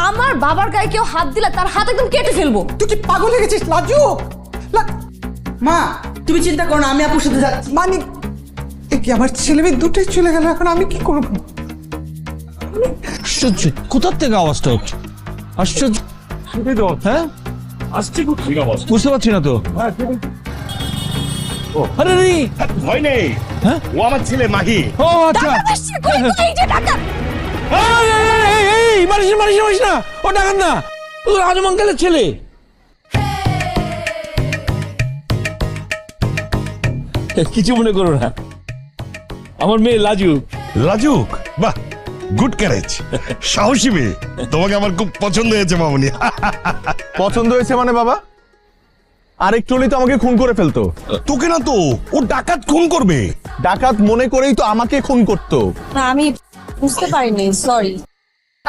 আমার বাবার গায়ে কেউ হাত দিলে তার হাত একদম কেটে ফেলবো। তুই কি পাগল হয়ে গেছিস লাজুক? মা তুমি চিন্তা করো না, আমি আপুর সাথে যাচ্ছি। মানে এ কি আমার ছেলে মেয়ে দুটোই চলে গেল, এখন আমি কি করবো? আশ্চর্য, কোথার থেকে আওয়াজটা হচ্ছে? আশ্চর্য। হ্যাঁ আসছে কোথেকে আওয়াজ? বুঝতে পারছি না তো। আরে রে, ভয় নেই, হ্যাঁ ও আমার ছেলে মাহি। ও আচ্ছা। ডাকাত আসছে, কই এই যে ডাকাত। এই মারিস না, মারিস না, মারিস না, ও ডাকাত না, ও রাজু আঙ্কেলের ছেলে। কিছু মনে করো না, আমার মেয়ে লাজু। লাজুক, বাহ, গুড ক্যারেজ, সাহসী মেয়ে। তোমাকে আমার খুব পছন্দ হয়েছে মামুনি। পছন্দ হয়েছে মানে বাবা? আরেকটু হলেই তো আমাকে খুন করে ফেলতো। তোকে না তো, ও ডাকাত খুন করবে। ডাকাত মনে করেই তো আমাকে খুন করতো। না আমি বুঝতে পারিনি, সরি।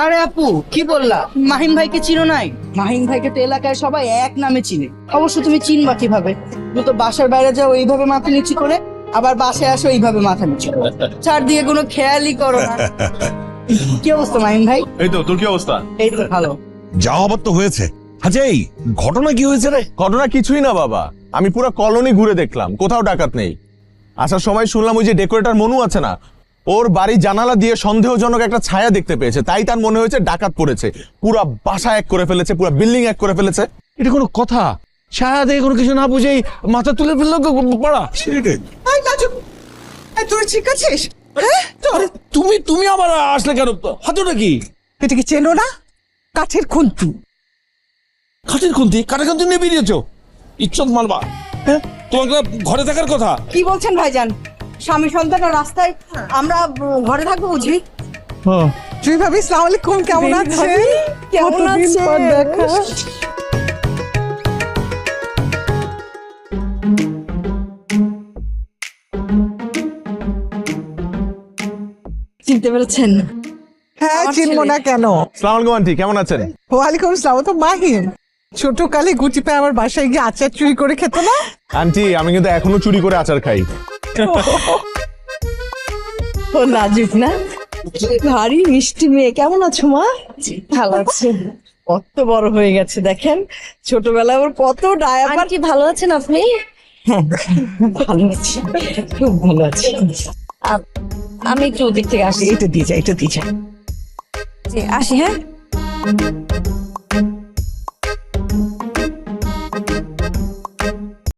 আরে আপু কি বললা? মাহিন ভাইকে চিনো নাই? মাহিন ভাইকে তো এলাকায় সবাই এক নামে চিনে। অবশ্য তুমি চিনবা কিভাবে? তুমি তো বাসার বাইরে যাও এইভাবে মাথা নিচু করে, আবার বাসায় আসো এইভাবে মাথা নিচু করে, চার দিয়ে কোনো খেয়ালই করো না। কি অবস্থা মাহিন ভাই? এই তো, তোর কি অবস্থা? এই তো ভালো। যা হবার তো হয়েছে। আচ্ছা, এই ঘটনা কি হয়েছে রে? ঘটনা কিছুই না বাবা, আমি পুরো কলোনি ঘুরে দেখলাম, কোথাও ডাকাত নেই। আসার সময় শুনলাম ওই যে ডেকোরেটর মনু আছে না, ওর বাড়ির জানালা দিয়ে সন্দেহজনক একটা ছায়া দেখতে পেয়েছে, তাই তার মনে হয়েছে ডাকাত পড়েছে। পুরা বাসা এক করে ফেলেছে, পুরা বিল্ডিং এক করে ফেলেছে। এটা কোনো কথা? ছায়া দেখে কোনো কিছু না বুঝেই মাথা তুলে ফেললো পড়া। এই লাজুক, এই তুই ঠিক আছিস? হ্যাঁ আরে তুমি তুমি আবার আসলে কেন? হাতটা কি? এটা কি চেনো না? কাঠের খুন্তি। কাঠের খুন্তি? কাঠের খুন্তি নিয়ে বেরিয়েছো? ইজ্জত মারবা? হ্যাঁ, তোমাকে ঘরে থাকার কথা। কি বলছেন ভাইজান? স্বামী সন্তানরা রাস্তায়, আমরা ঘরে থাকবো বুঝি? তুই ভাবি সালাম আলাইকুম, কেমন আছে? কেমন কতদিন আছেন? পর দেখা। চিনতে পেরেছেন? হ্যাঁ, চিনবো না কেন? সালাম আলাইকুম আন্টি, কেমন আছেন? ওয়ালাইকুম আসসালাম। তো মাহিন ছোট কালে গুটি পায়ে আমার বাসায় গিয়ে আচার চুরি করে খেত না? আন্টি আমি কিন্তু এখনো চুরি করে আচার খাই। ও লাজুক না, ভারী মিষ্টি মেয়ে। কেমন আছো মা? ভালো আছে। কত বড় হয়ে গেছে দেখেন, ছোটবেলায় ওর কত ডায়াপার। আন্টি ভালো আছেন আপনি? ভালো আছি, খুব ভালো আছি। আমি একটু ওদিক থেকে আসি। এটা দিয়ে যা, এটা দিয়ে যা। জি, আসি। হ্যাঁ